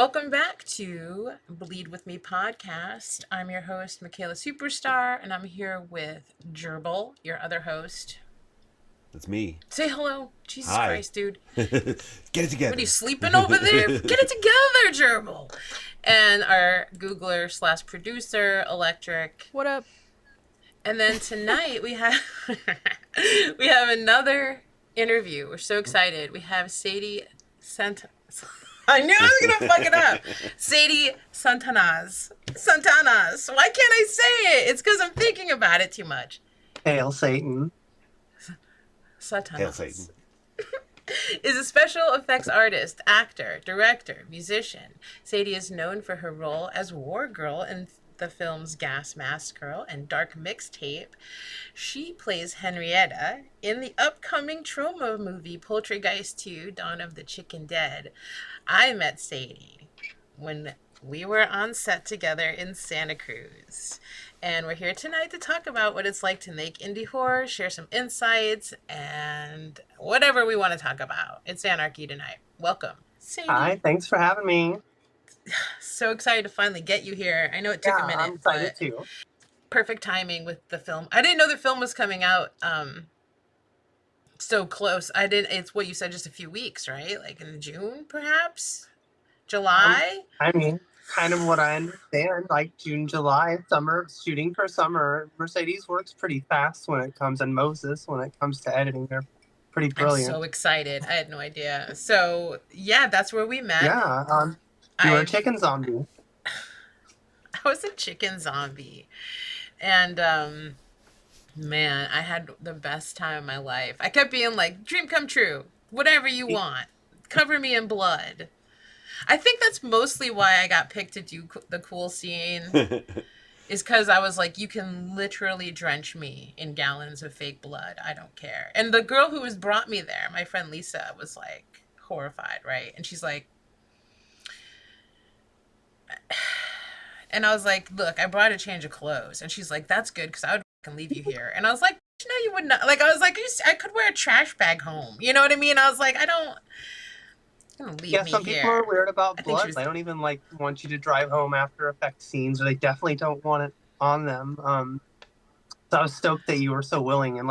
Welcome back to Bleed With Me podcast. I'm your host, Micaela Superstar, and I'm here with Jerbil, your other host. That's me. Say hello. Jesus Hi. Christ, dude. Get it together. What are you sleeping over there? Get it together, Jerbil. And our Googler slash producer, Electric. What up? And then tonight we have we have another interview. We're so excited. We have Sadie Satanas. I knew I was gonna fuck it up. Sadie Satanas. Satanas. Why can't I say it? It's because I'm thinking about it too much. Hail Satan. Satanas. Hail Satan. Is a special effects artist, actor, director, musician. Sadie is known for her role as War Girl in the films Gasmask Girl and Dark Mixtape. She plays Henrietta in the upcoming Troma movie Poultrygeist 2, Dawn of the Chicken Dead. I met Sadie when we were on set together in Santa Cruz. And we're here tonight to talk about what it's like to make indie horror, share some insights, and whatever we want to talk about. It's Anarchy tonight. Welcome, Sadie. Hi, thanks for having me. So excited to finally get you here. I know it took a minute. I'm excited too. Perfect timing with the film. I didn't know the film was coming out so close. It's what you said, just a few weeks, right? Like in June, perhaps? July? I mean, kind of what I understand, like June, July, summer, shooting for summer. Mercedes works pretty fast when it comes, and Moses, when it comes to editing. They're pretty brilliant. I'm so excited. I had no idea. So, yeah, that's where we met. Yeah, you were a chicken zombie. I was a chicken zombie. And, man, I had the best time of my life. I kept being like, dream come true. Whatever you want. Cover me in blood. I think that's mostly why I got picked to do the cool scene. Is because I was like, you can literally drench me in gallons of fake blood. I don't care. And the girl who brought me there, my friend Lisa, was like horrified, right? And she's like, and I was like, look, I brought a change of clothes. And she's like, that's good because I would fucking leave you here. And I was like, no, you would not. Like, I was like, I could wear a trash bag home. You know what I mean? I was like, Yeah, some people are weird about blood. They don't even want you to drive home After Effects scenes, or they definitely don't want it on them. So I was stoked that you were so willing and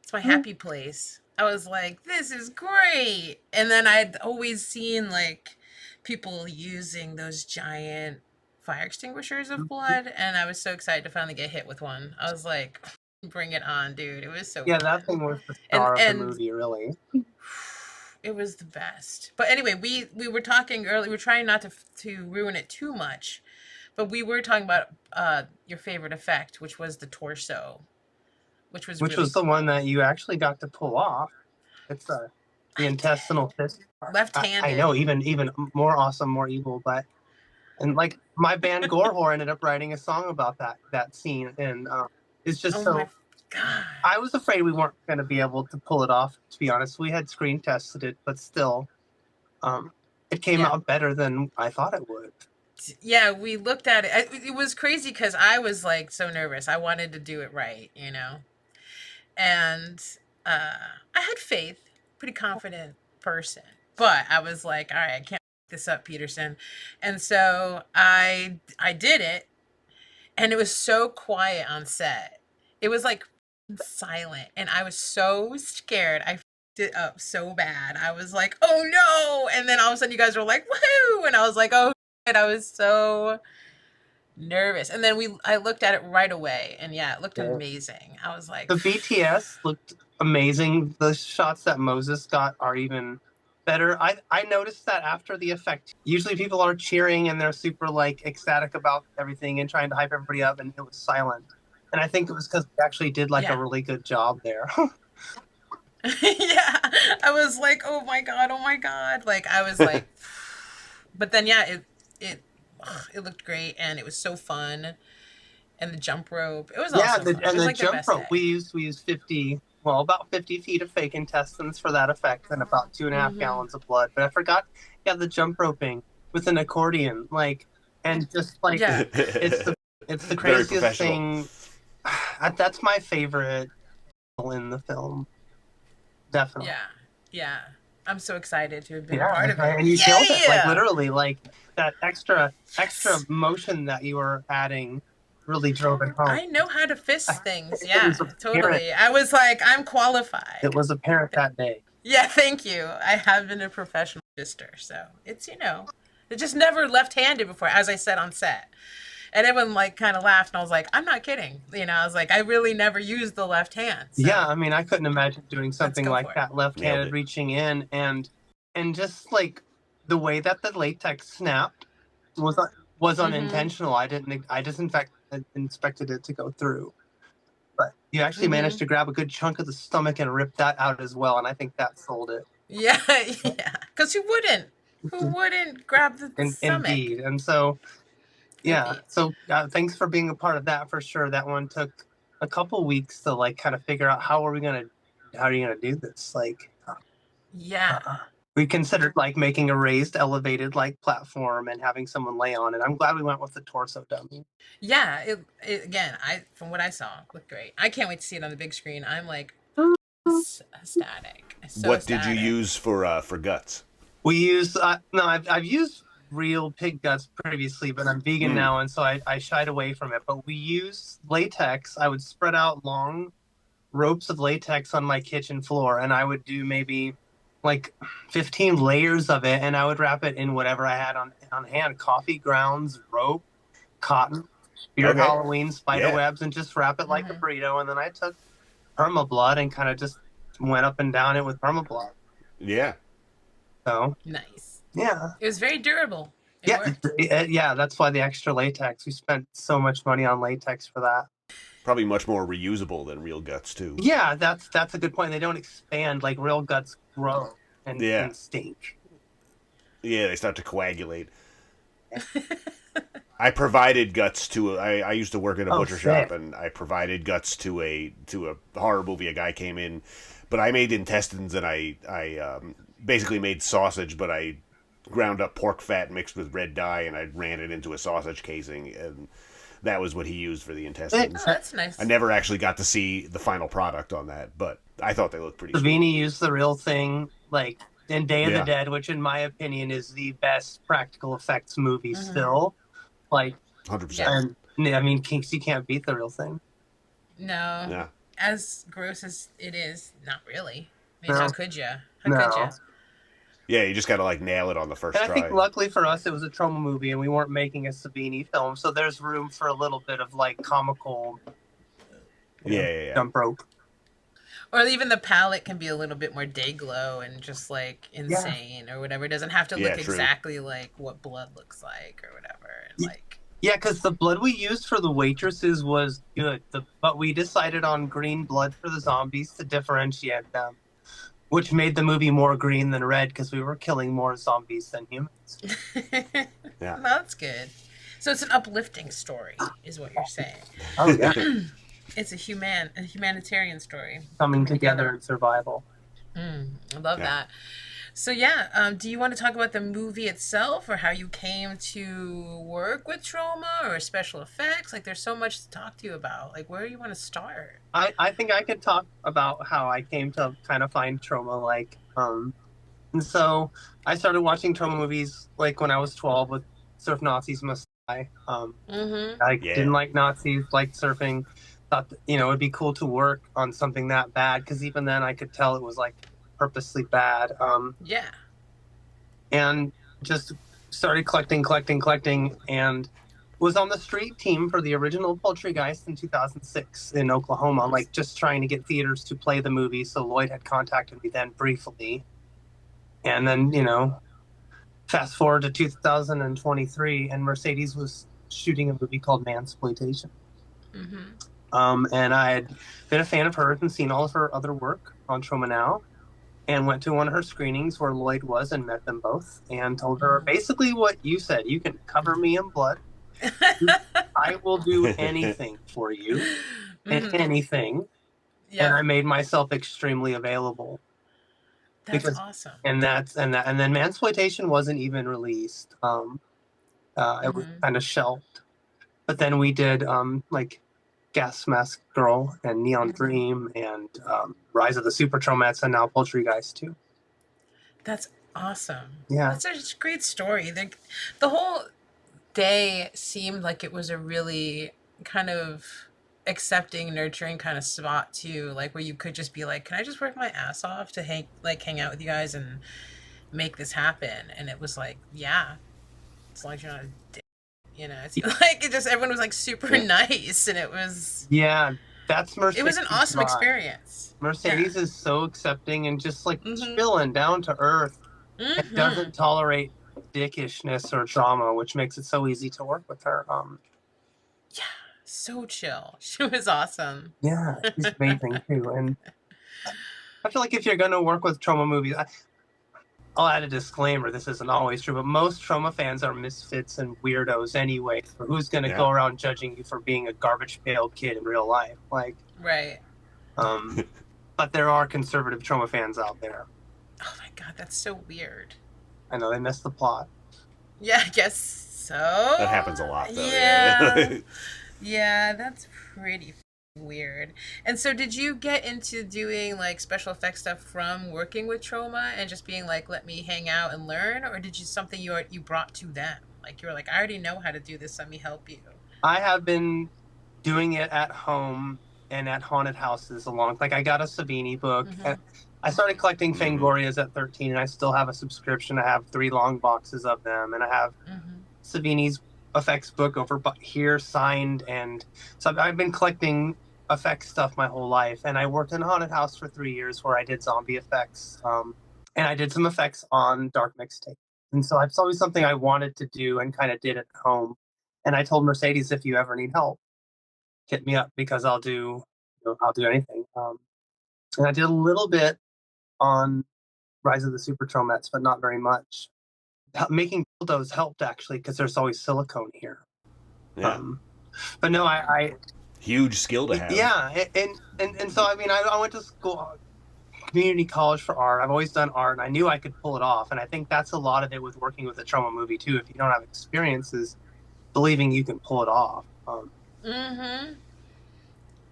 it's my happy place. I was like, this is great. And then I'd always seen people using those giant fire extinguishers of blood, and I was so excited to finally get hit with one. I was like, bring it on, dude. It was so yeah, fun. that thing was the star of the movie, really. It was the best. But anyway, we were talking earlier. We were trying not to ruin it too much, but we were talking about your favorite effect, which was the torso, which was the one that you actually got to pull off. It's the intestinal fist. Left-handed. I know, even more awesome, more evil, and my band Gore ended up writing a song about that scene, and it's just so. God. I was afraid we weren't going to be able to pull it off, to be honest. We had screen tested it, but still, it came out better than I thought it would. Yeah, we looked at it. It was crazy because I was so nervous. I wanted to do it right, you know? And I had faith, pretty confident person. But I was like, all right, I can't fuck this up, Peterson. And so I did it, and it was so quiet on set. It was silent, and I was so scared. I f***ed it up so bad. I was like, oh no, and then all of a sudden you guys were like, woohoo, and I was like, oh shit. I was so nervous. And then I looked at it right away, and yeah, it looked amazing. I was like, the BTS looked amazing. The shots that Moses got are even better. I noticed that after the effect, usually people are cheering and they're super ecstatic about everything and trying to hype everybody up, and it was silent. And I think it was because we actually did a really good job there. Yeah, I was like, oh my god. I was like, but then it looked great, and it was so fun, and the jump rope, it was awesome. The jump rope we used 50, about 50 feet of fake intestines for that effect, and about 2.5 gallons of blood. But I forgot, the jump roping with an accordion, and just it's the craziest thing. That's my favorite in the film. Definitely. Yeah. I'm so excited to have been a part of it. And you killed it. Like Yeah! literally, like that extra Yes! motion that you were adding really drove it home. I know how to fist things. It Yeah, was apparent. totally. I was like, I'm qualified. It was apparent that day. Yeah, thank you. I have been a professional fister, so it's, it just never left-handed before, as I said on set. And everyone like kind of laughed, and I was like, I'm not kidding. I was like, I really never used the left hand. So Yeah, I mean, I couldn't imagine doing something go like for it. that, left-handed, reaching in, and just like the way that the latex snapped was unintentional. I just in fact expected it to go through, but you actually managed to grab a good chunk of the stomach and rip that out as well, and I think that sold it. Yeah, yeah. Because who wouldn't? Who wouldn't grab the stomach? Indeed, and so yeah. Indeed. So thanks for being a part of that for sure. That one took a couple weeks to like kind of figure out how are you gonna do this? Like, Yeah. we considered like making a raised, elevated like platform and having someone lay on it. I'm glad we went with the torso dummy. Yeah. It again, from what I saw, looked great. I can't wait to see it on the big screen. I'm like ecstatic. So what did you use for guts? We use no, I've used real pig guts previously, but I'm vegan now, and so I shied away from it. But we used latex. I would spread out long ropes of latex on my kitchen floor, and I would do maybe like 15 layers of it, and I would wrap it in whatever I had on hand: coffee grounds, rope, cotton, spirit Halloween, spider webs, and just wrap it like a burrito. And then I took perma blood and kind of just went up and down it with perma blood. Yeah. So nice. Yeah. It was very durable. Yeah, that's why the extra latex. We spent so much money on latex for that. Probably much more reusable than real guts too. Yeah, that's a good point. They don't expand like real guts grow and stink. Yeah, they start to coagulate. I provided guts to I used to work at a butcher shop, and I provided guts to a horror movie. A guy came in, but I made intestines, and I basically made sausage, but I ground up pork fat mixed with red dye, and I ran it into a sausage casing, and that was what he used for the intestines. Oh, that's nice. I never actually got to see the final product on that, but I thought they looked pretty Savini used the real thing, like in Day of the Dead, which in my opinion is the best practical effects movie still. Like 100%. And I mean, you can't beat the real thing. No. Yeah. As gross as it is, not really. I mean, how could you? How No. could you? Yeah, you just got to like nail it on the first And try. I think luckily for us, it was a Troma movie, and we weren't making a Savini film, so there's room for a little bit of like comical, jump rope. Or even the palette can be a little bit more day glow and just like insane or whatever. It doesn't have to look exactly like what blood looks like or whatever. And like because the blood we used for the waitresses was good, but we decided on green blood for the zombies to differentiate them, which made the movie more green than red because we were killing more zombies than humans. Well, that's good. So it's an uplifting story, is what you're saying. Oh yeah. It's a humanitarian story. Coming together in survival. I love that. So do you want to talk about the movie itself, or how you came to work with Troma, or special effects? Like, there's so much to talk to you about. Like, where do you want to start? I think I could talk about how I came to kind of find Troma, and so I started watching Troma movies like when I was 12 with Surf Nazis Must Die. I didn't like Nazis, liked surfing. Thought that, it would be cool to work on something that bad, because even then I could tell it was like purposely bad. And just started collecting, and was on the street team for the original Poultrygeist in 2006 in Oklahoma, like just trying to get theaters to play the movie. So Lloyd had contacted me then briefly, and then fast forward to 2023, and Mercedes was shooting a movie called Mansploitation. And I had been a fan of hers and seen all of her other work on Troma Now, and went to one of her screenings where Lloyd was and met them both, and told her basically what you said: you can cover me in blood. I will do anything for you, anything. And I made myself extremely available. That's awesome. And then Mansploitation wasn't even released. It was kind of shelved. But then we did like Gasmask Girl and Neon Dream and Rise of the Super Tromettes, and now Poultrygeist too. That's awesome. Yeah. That's a great story. The whole day seemed like it was a really kind of accepting, nurturing kind of spot too, like where you could just be like, "Can I just work my ass off to hang out with you guys and make this happen?" And it was like, "Yeah, as long as you're not a dick." It's like it just everyone was like super nice, and Yeah, that's it was an Mercedes' awesome vibe. experience. Mercedes is so accepting and just like Mm-hmm. chilling, down to earth. Mm-hmm. It doesn't tolerate dickishness or drama, which makes it so easy to work with her. Yeah, so chill. She was awesome. Yeah, she's amazing too. And I feel like if you're going to work with Troma movies, I'll add a disclaimer. This isn't always true, but most Troma fans are misfits and weirdos anyway. So who's going to go around judging you for being a garbage pail kid in real life? Like, right. But there are conservative Troma fans out there. Oh my god, that's so weird. I know, they missed the plot. Yeah, I guess so. That happens a lot, though. Yeah. Yeah, that's pretty weird. And so did you get into doing like special effects stuff from working with Troma and just being like, let me hang out and learn? Or did you something you brought to them? Like you were like, I already know how to do this, let me help you. I have been doing it at home and at haunted houses like I got a Savini book. Mm-hmm. I started collecting Fangorias at 13, and I still have a subscription. I have 3 long boxes of them, and I have Savini's effects book over here signed. And so I've been collecting effects stuff my whole life. And I worked in a haunted house for 3 years where I did zombie effects. And I did some effects on Dark Mixtape. And so it's always something I wanted to do and kind of did at home. And I told Mercedes, if you ever need help, hit me up, because I'll do anything. And I did a little bit on Rise of the Super Tromets, but not very much. Making dildos helped, actually, because there's always silicone here. Yeah. But no, I huge skill to have. Yeah, and so I mean, I went to school, community college for art. I've always done art, and I knew I could pull it off. And I think that's a lot of it with working with a Troma movie too. If you don't have experiences, believing you can pull it off.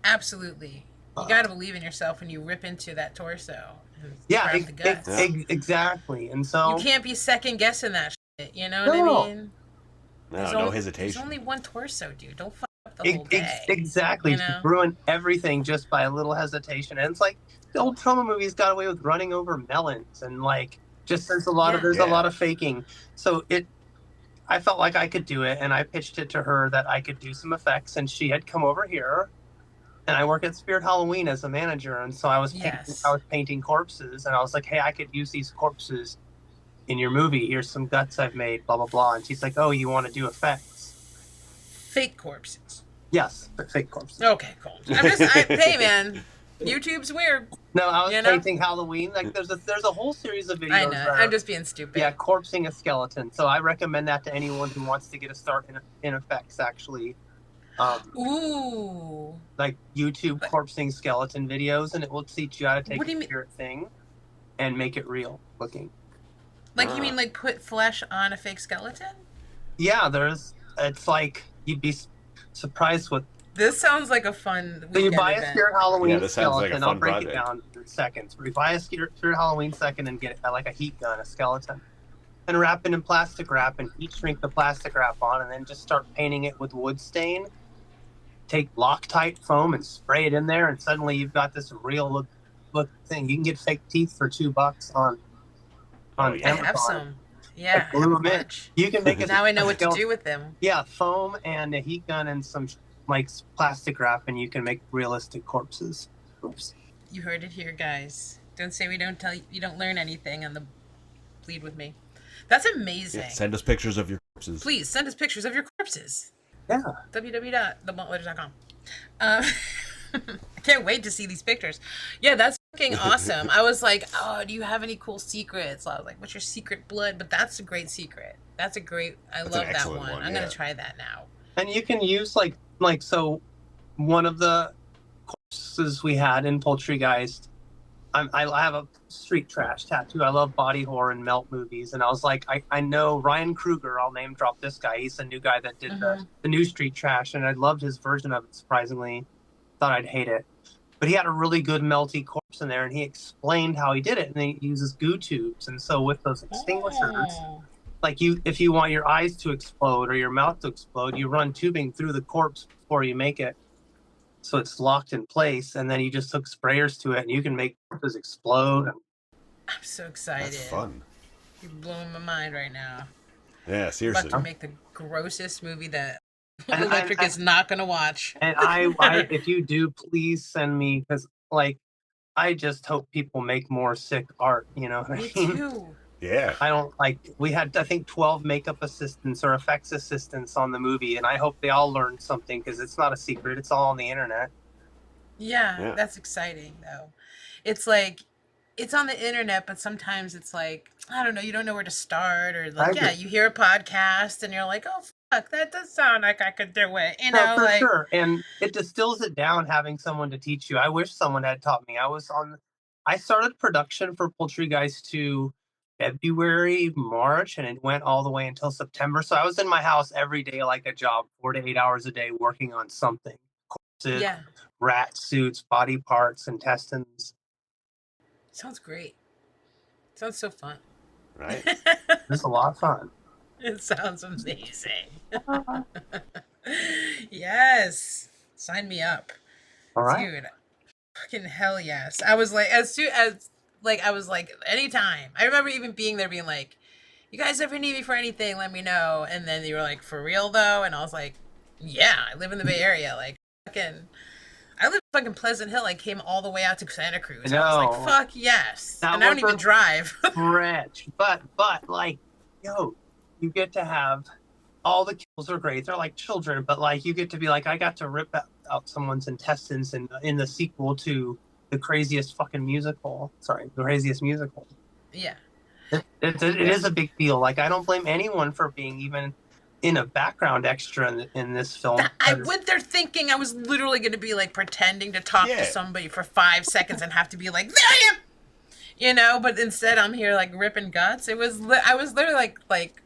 Absolutely. You got to believe in yourself when you rip into that torso. Yeah, grab the guts. Exactly. And so you can't be second guessing that shit. You know what I mean? No hesitation. There's only one torso, dude. Don't fuck up the whole day. Exactly. You ruin everything just by a little hesitation. And it's like the old Troma movies got away with running over melons, and like just there's a lot of faking. So I felt like I could do it, and I pitched it to her that I could do some effects, and she had come over here. And I work at Spirit Halloween as a manager, and so I was painting corpses, and I was like, "Hey, I could use these corpses in your movie. Here's some guts I've made, blah blah blah." And she's like, "Oh, you want to do effects?" Fake corpses. Yes, fake corpses. Okay, cool. Hey man, YouTube's weird. No, I was painting Halloween. Like there's a whole series of videos. I know. I'm just being stupid. Yeah, corpsing a skeleton. So I recommend that to anyone who wants to get a start in effects, actually. Like YouTube corpsing skeleton videos, and it will teach you how to take a spirit thing and make it real looking. Like you mean like put flesh on a fake skeleton? Yeah, it's like you'd be surprised what. This sounds like a fun. So you buy a Spirit Halloween skeleton. Like I'll break it down in seconds. We buy a Spirit Halloween second and get like a heat gun, a skeleton, and wrap it in plastic wrap, and heat shrink the plastic wrap on, and then just start painting it with wood stain. Take Loctite foam and spray it in there, and suddenly you've got this real look thing. You can get fake teeth for $2 on Amazon. I have some. Yeah, glue them in. You can make it. Now I know what to do with them. Yeah, foam and a heat gun and some like plastic wrap, and you can make realistic corpses. Oops. You heard it here, guys. Don't say we don't tell you. You don't learn anything on the Bleed With Me. That's amazing. Yeah, send us pictures of your corpses. Please send us pictures of your corpses. Yeah. www.thebluntletters.com. I can't wait to see these pictures. Yeah, that's fucking awesome. I was like, oh, do you have any cool secrets? I was like, what's your secret blood? But that's a great secret. I love that one. I'm going to try that now. And you can use like so one of the corpses we had in Poultrygeist, I have a street trash tattoo. I love body horror and melt movies. And I was like, I know Ryan Kruger. I'll name drop this guy. He's the new guy that did the new street trash. And I loved his version of it, surprisingly. Thought I'd hate it. But he had a really good melty corpse in there, and he explained how he did it, and he uses goo tubes. And so with those extinguishers, like if you want your eyes to explode or your mouth to explode, you run tubing through the corpse before you make it, so it's locked in place, and then you just hook sprayers to it, and you can make corpses explode. I'm so excited. That's fun. You're blowing my mind right now. Yeah, seriously. I'm about to make the grossest movie that Electric is not going to watch. And I if you do, please send me, because like I just hope people make more sick art. You know what I mean? Me too. Yeah. I don't we had, I think, 12 makeup assistants or effects assistants on the movie, and I hope they all learned something, because it's not a secret. It's all on the internet. Yeah, that's exciting, though. It's like, it's on the internet, but sometimes it's like, I don't know, you don't know where to start, or like, you hear a podcast and you're like, oh, fuck, that does sound like I could do it, you know? For sure. And it distills it down having someone to teach you. I wish someone had taught me. I started production for Poultrygeist to February, March, and it went all the way until September. So I was in my house every day like a job, 4 to 8 hours a day, working on something. Corpses, rat suits, body parts, intestines. Sounds great. Sounds so fun. Right? It's a lot of fun. It sounds amazing. Yes. Sign me up. All right. Dude, fucking hell yes. I was like, I was like, anytime. I remember even being there being like, you guys ever need me for anything, let me know. And then you were like, for real though? And I was like, yeah, I live in the Bay Area. Like, I live in fucking Pleasant Hill. I came all the way out to Santa Cruz. I was like, fuck yes. And I don't even drive. Rich. But like, yo, you get to have, all the kills are great. They're like children, but like you get to be like, I got to rip out someone's intestines in the sequel to the craziest fucking musical. Sorry, the craziest musical. Yeah. It is a big deal. Like, I don't blame anyone for being even in a background extra in this film. I went there thinking I was literally going to be like pretending to talk to somebody for 5 seconds and have to be like, there I am! You know, but instead I'm here like ripping guts. I was literally like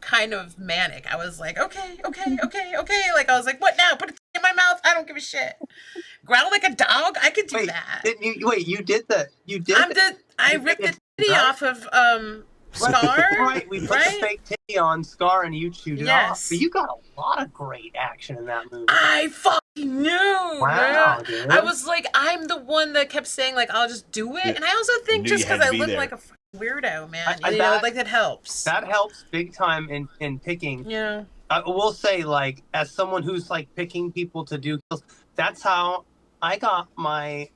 kind of manic. I was like, okay. Like, I was like, what now? Put it in my mouth? I don't give a shit. Growl like a dog? I could do that. You did that. I ripped the titty off of Scar. Right, we put the fake titty on Scar and you chewed it off. But you got a lot of great action in that movie. I fucking knew. Wow, dude. I was like, I'm the one that kept saying like, I'll just do it. And I also think just because I look like a weirdo, man. You know, like that helps. That helps big time in picking. Yeah. I will say, like, as someone who's like picking people to do kills, that's how I got my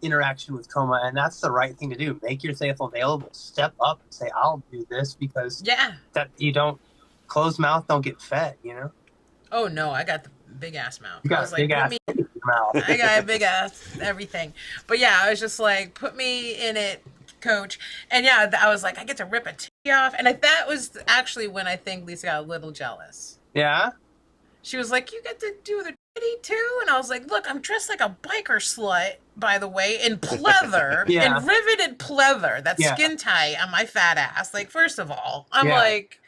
interaction with Troma, and that's the right thing to do. Make yourself available. Step up and say, I'll do this, because that you don't, closed mouth don't get fed, you know? Oh no, I got the big ass mouth. You got a big ass mouth. I got a big ass everything. But yeah, I was just like, put me in it, coach. And yeah, I was like, I get to rip a titty off. And that was actually when I think Lisa got a little jealous. Yeah? She was like, you get to do the titty too? And I was like, look, I'm dressed like a biker slut, by the way, in pleather, in riveted pleather, that skin tight on my fat ass. Like, first of all, I'm like,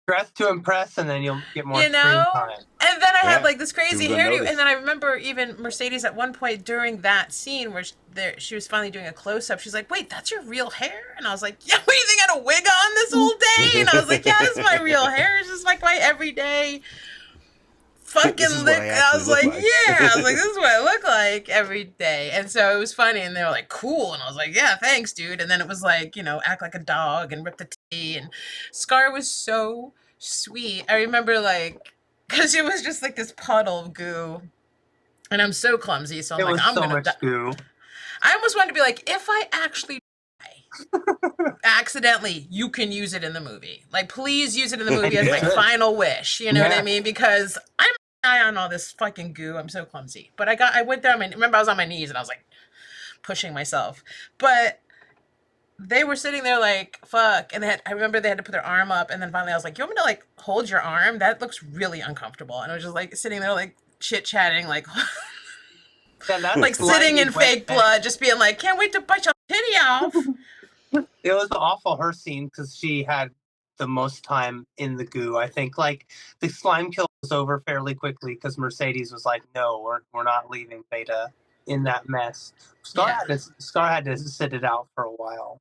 dress to impress, and then you'll get more screen time. And then I had like this crazy hairdo, and then I remember even Mercedes at one point during that scene where she was finally doing a close-up, she's like, wait, that's your real hair? And I was like, yeah, what do you think, I had a wig on this whole day? And I was like, yeah, this is my real hair. It's just like my everyday fucking look. I was like, I was like, this is what I look like every day. And so it was funny, and they were like, cool. And I was like, yeah, thanks, dude. And then it was like, you know, act like a dog and rip the tea. And Scar was so sweet. I remember, like, because it was just like this puddle of goo, and I'm so clumsy, so I'm like, I'm gonna die. Goo. I almost wanted to be like, if I actually die accidentally, you can use it in the movie. Like, please use it in the movie as my final wish. You know what I mean? Because I'm on all this fucking goo. I'm so clumsy. But I went there. Remember, I was on my knees and I was like pushing myself. But they were sitting there like, fuck. And I remember they had to put their arm up. And then finally I was like, you want me to like hold your arm? That looks really uncomfortable. And I was just like sitting there like chit-chatting, like, like sitting in fake blood, just being like, can't wait to bite your titty off. It was awful, her scene, because she had the most time in the goo. I think like the slime kill was over fairly quickly because Mercedes was like, no, we're not leaving Beta in that mess. Scar had to sit it out for a while.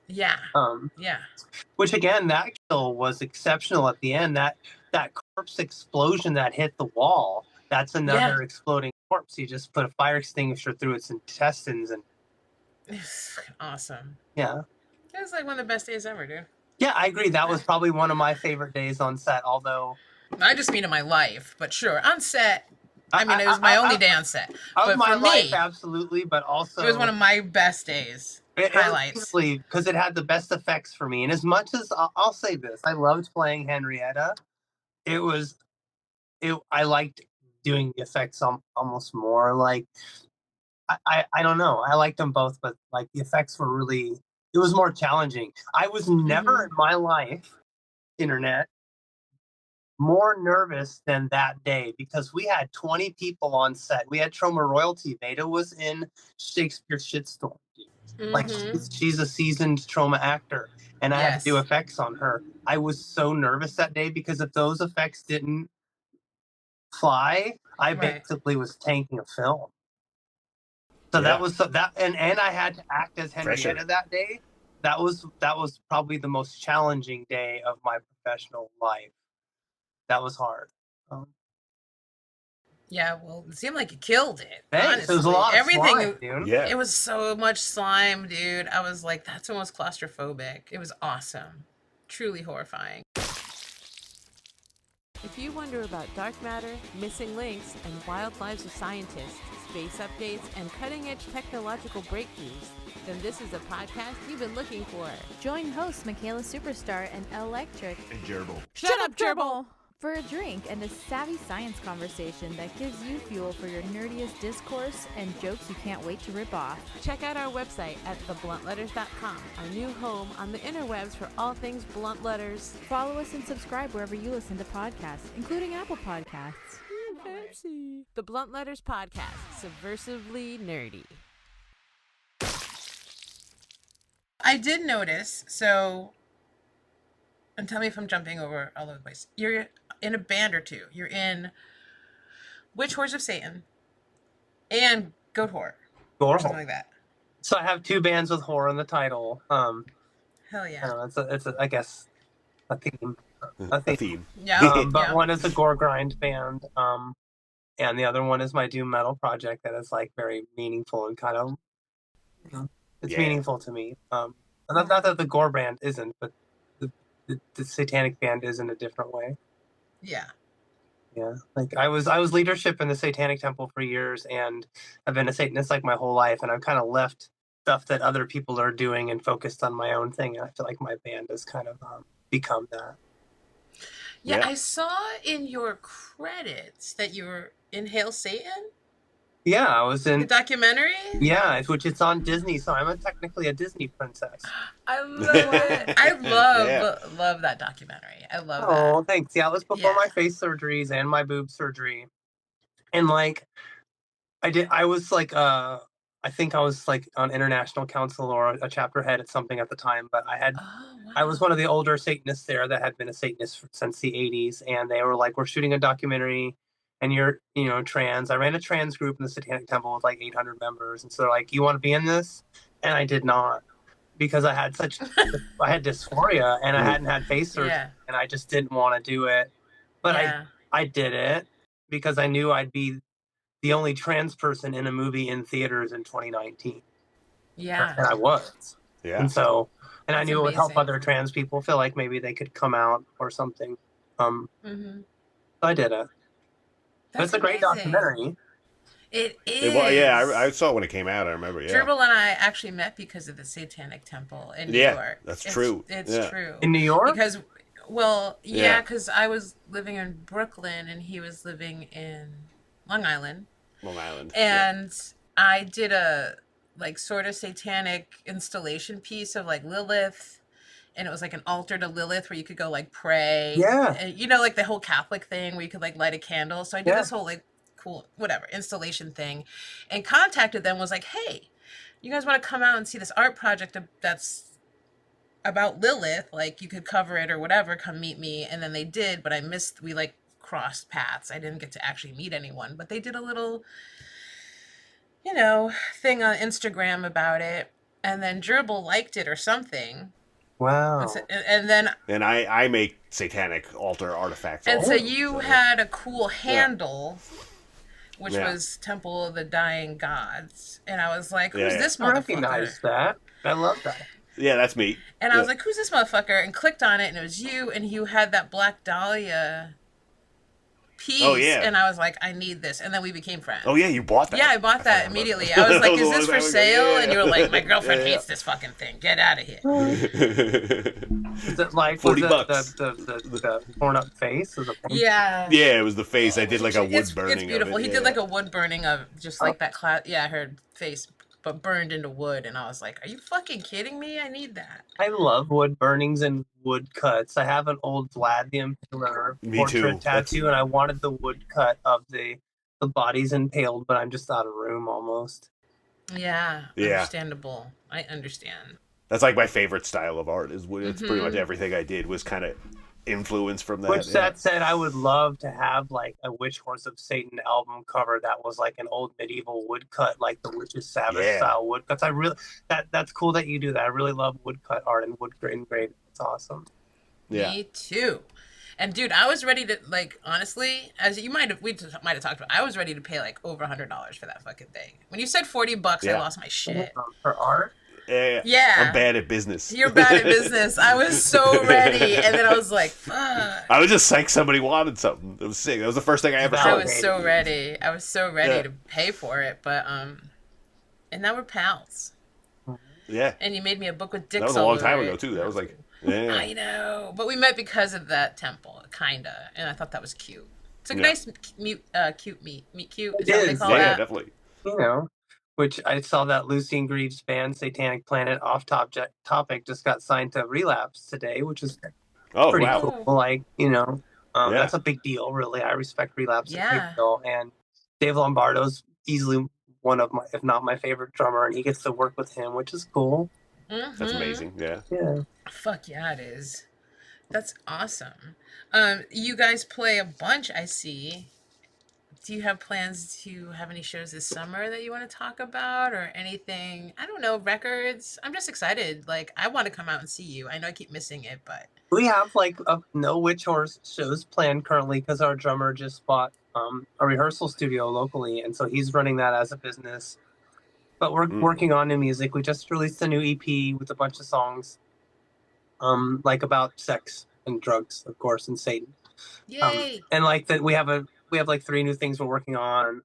Yeah. Um, Yeah. Which again, that kill was exceptional at the end. That corpse explosion that hit the wall. That's another exploding corpse. You just put a fire extinguisher through its intestines and. It's awesome. Yeah. It was like one of the best days ever, dude. Yeah, I agree. That was probably one of my favorite days on set. Although I just mean in my life, but sure, on set. I mean, it was my only day on set. But my for life, me, absolutely. But also, it was one of my best days. Highlights. Because it had the best effects for me. And as much as I'll say this, I loved playing Henrietta. I liked doing the effects almost more. Like, I don't know. I liked them both, but like the effects were really, it was more challenging. I was never in my life, internet, more nervous than that day because we had 20 people on set. We had Troma royalty. Veda was in Shakespeare's Shitstorm. Like she's a seasoned Troma actor, and I had to do effects on her. I was so nervous that day because if those effects didn't fly, I basically was tanking a film. So that was that, and I had to act as Henrietta that day. That was probably the most challenging day of my professional life. That was hard. Yeah, well, it seemed like you killed it. Thanks. Honestly. It was a lot of everything. slime, dude. Yeah. It was so much slime, dude. I was like, that's almost claustrophobic. It was awesome. Truly horrifying. If you wonder about dark matter, missing links, and wild lives of scientists, space updates, and cutting-edge technological breakthroughs, then this is a podcast you've been looking for. Join hosts Micaela Superstar and Electric And Jerbil. Shut up, Jerbil! for a drink and a savvy science conversation that gives you fuel for your nerdiest discourse and jokes you can't wait to rip off. Check out our website at thebluntletters.com, our new home on the interwebs for all things blunt letters. Follow us and subscribe wherever you listen to podcasts, including Apple Podcasts. Fancy. The Blunt Letters Podcast, subversively nerdy. I did notice, so, and tell me if I'm jumping over all over the place. You're in a band or two. You're in Witch Whores of Satan and Goat Whore. Gore. Something like that. So I have two bands with horror in the title. Hell I yeah. don't know, it's a I guess a theme. A theme. Yeah. But one is a gore grind band, and the other one is my doom metal project that is like very meaningful and kind of, it's meaningful to me. Not that the gore band isn't, but the satanic band is in a different way. Yeah. Yeah, like I was leadership in the Satanic Temple for years, and I've been a Satanist like my whole life, and I've kind of left stuff that other people are doing and focused on my own thing. And I feel like my band has kind of become that. Yeah, I saw in your credits that you were in Hail Satan. Yeah, I was in the documentary. Yeah, which it's on Disney, so I'm technically a Disney princess. I love it. I love that documentary. I love that. Oh, thanks. Yeah, it was before my face surgeries and my boob surgery, and like, I was like, I think I was like on international council or a chapter head at something at the time, but I was one of the older Satanists there that had been a Satanist since the 80s, and they were like, we're shooting a documentary, and you're, trans. I ran a trans group in the Satanic Temple with like 800 members, and so they're like, you want to be in this? And I did not, because I had dysphoria, and I hadn't had face surgery, and I just didn't want to do it. But I did it because I knew I'd be the only trans person in a movie in theaters in 2019. Yeah. And I was. Yeah. And so, and I knew it would help other trans people feel like maybe they could come out or something. So I did it. It's a great documentary. It is. I saw it when it came out. I remember. Yeah. Jerbil and I actually met because of the Satanic Temple in New York. That's true. It's true. In New York? Because, because I was living in Brooklyn and he was living in Long Island. And I did a like sort of satanic installation piece of like Lilith, and it was like an altar to Lilith where you could go like pray. Yeah. And, like the whole Catholic thing where you could like light a candle. So I did this whole like cool whatever installation thing, and contacted them, was like, hey, you guys want to come out and see this art project that's about Lilith? Like you could cover it or whatever. Come meet me. And then they did, but we like crossed paths. I didn't get to actually meet anyone, but they did a little, thing on Instagram about it, and then Jerbil liked it or something. Wow. And then And I make satanic altar artifacts. and so Also, you had a cool handle, which Yeah. was Temple of the Dying Gods, and I was like, "Who's Yeah. this I recognize motherfucker?" that. I love that. Yeah, that's me. And I was like, "Who's this motherfucker?" And clicked on it, and it was you, and you had that Black Dahlia piece, Oh, yeah. and I was like, "I need this," and then we became friends. Oh yeah, you bought that. Yeah, I bought that forgot about immediately. that. I was like, That "Is a this long for time ago. sale?" Yeah. And you were like, "My girlfriend Yeah. hates this fucking thing. Get out of here." Is it like $40. The torn up face? Is it Yeah. Yeah, it was the face. I did like a wood It's burning. beautiful. Of it. He Yeah. did like a wood burning of just like that her face, but burned into wood. And I was like, "Are you fucking kidding me? I need that." I love wood burnings and wood cuts. I have an old Vlad the Impaler Me portrait too. tattoo, and I wanted the wood cut of the bodies impaled, but I'm just out of room almost. Yeah, Yeah. understandable. I understand. That's like my favorite style of art. It's pretty Mm-hmm. much everything I did was kind of influenced from that. Which that said, I would love to have like a Witch Horse of Satan album cover that was like an old medieval woodcut, like the Witch's Sabbath style woodcuts. I really that's cool that you do that. I really love woodcut art and wood engraving. It's awesome. Yeah. Me too. And dude, I was ready to honestly, as we might have talked about. I was ready to pay like over $100 for that fucking thing. When you said $40, I lost my shit. For art. Yeah. I'm bad at business. You're bad at business. I was so ready, and then I was like, "Fuck." I was just psyched somebody wanted something. It was sick. That was the first thing I ever I sold. was so ready. I was so ready to pay for it, but and now we're pals. Yeah. And you made me a book with dicks. That was a long time ago too. That was like, I know, but we met because of that temple, kinda, and I thought that was cute. It's a nice, cute meet cute. Is that what they call that? Definitely. You know, which I saw that Lucy and Greaves band Satanic Planet off topic just got signed to Relapse today, which is pretty cool. Like, that's a big deal, really. I respect Relapse a big deal. And Dave Lombardo's easily one of my, if not my favorite drummer, and he gets to work with him, which is cool. Mm-hmm. That's amazing. Yeah. Yeah. Fuck yeah, it is. That's awesome. You guys play a bunch, I see. Do you have plans to have any shows this summer that you want to talk about or anything? I don't know, records. I'm just excited. Like, I want to come out and see you. I know I keep missing it, but we have like no Witch Horse shows planned currently because our drummer just bought a rehearsal studio locally, and so he's running that as a business. But we're working on new music. We just released a new EP with a bunch of songs, like about sex and drugs, of course, and Satan. Yay! And like that, we have like 3 new things we're working on.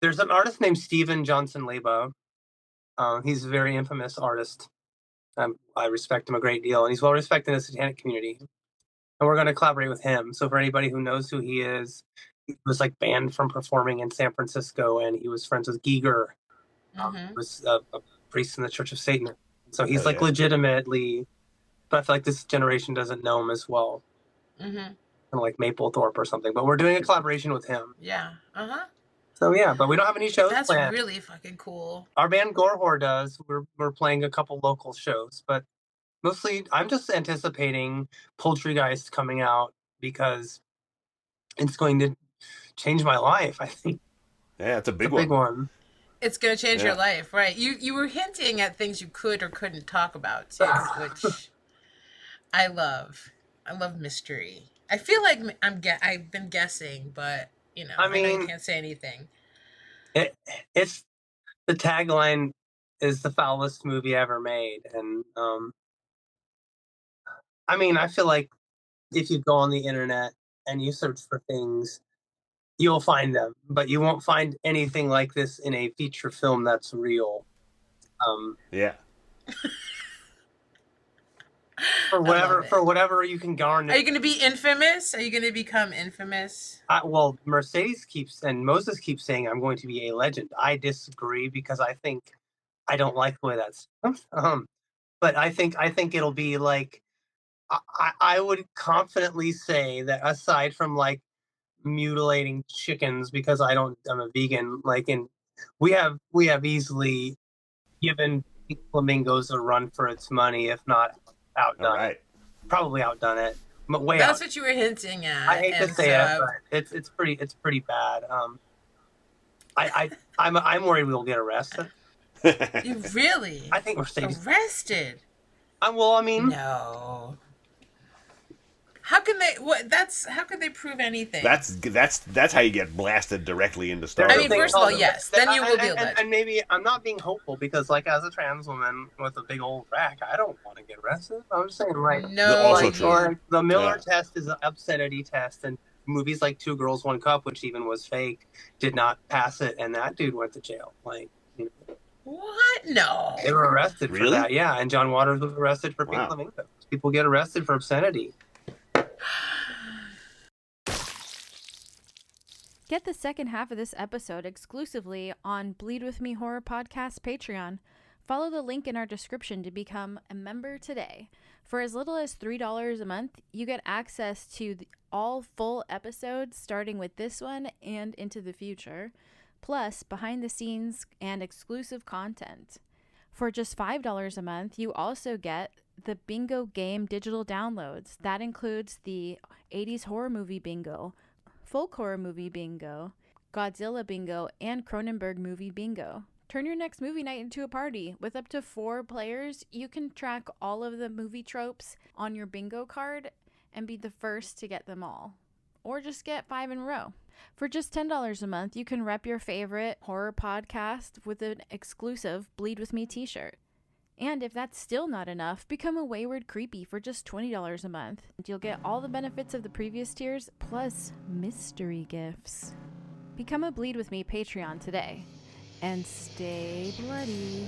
There's an artist named Steven Johnson Leba. He's a very infamous artist. I respect him a great deal, and he's well respected in the satanic community. And we're going to collaborate with him. So for anybody who knows who he is, he was like banned from performing in San Francisco, and he was friends with Gore. He was a priest in the Church of Satan. So he's legitimately, but I feel like this generation doesn't know him as well. Kind of like Maplethorpe or something. But we're doing a collaboration with him. Yeah. So yeah, but we don't have any shows That's planned. really fucking cool. Our band Gore does. We're playing a couple local shows, but mostly I'm just anticipating Poultrygeist coming out because it's going to change my life, I think. Yeah, it's a big one. It's going to change your life, right? You were hinting at things you could or couldn't talk about too, which I love. I love mystery. I feel like I've been guessing, but I know you can't say anything. It's the tagline is the foulest movie ever made, and I feel like if you go on the internet and you search for things, you'll find them, but you won't find anything like this in a feature film that's real. For whatever you can garner. Are you going to be infamous? Are you going to become infamous? Well, Mercedes keeps and Moses keeps saying I'm going to be a legend. I disagree because I don't like the way that's. But I think it'll be like I would confidently say that aside from like mutilating chickens because I'm a vegan, we have easily given flamingos a run for its money, if not outdone it. Probably outdone it. But That's what you were hinting at. I hate to say it, but it's pretty bad. I'm worried we'll get arrested. You really? I think we're safe. Arrested? Well, I mean, No. How can they? How could they prove anything? That's how you get blasted directly into stardom. I mean, first of all, yes. Then you will be alleged. And maybe I'm not being hopeful because, like, as a trans woman with a big old rack, I don't want to get arrested. I'm just saying, like, No. Also like, true. or the Miller test is an obscenity test, and movies like Two Girls, One Cup, which even was fake, did not pass it, and that dude went to jail. Like, you know, What? No. they were arrested for Really? that. Yeah, and John Waters was arrested for Pink Wow. Flamingos. People get arrested for obscenity. Get the second half of this episode exclusively on Bleed With Me Horror Podcast Patreon. Follow the link in our description to become a member today. For as little as $3 a month, you get access to all full episodes starting with this one and into the future, plus behind the scenes and exclusive content. For just $5 a month, you also get the Bingo Game digital downloads. That includes the 80s horror movie bingo, folk horror movie bingo, Godzilla bingo, and Cronenberg movie bingo. Turn your next movie night into a party. With up to 4 players, you can track all of the movie tropes on your bingo card and be the first to get them all. Or just get 5 in a row. For just $10 a month, you can rep your favorite horror podcast with an exclusive Bleed With Me t-shirt. And if that's still not enough, become a Wayward Creepy for just $20 a month. You'll get all the benefits of the previous tiers, plus mystery gifts. Become a Bleed With Me Patreon today. And stay bloody.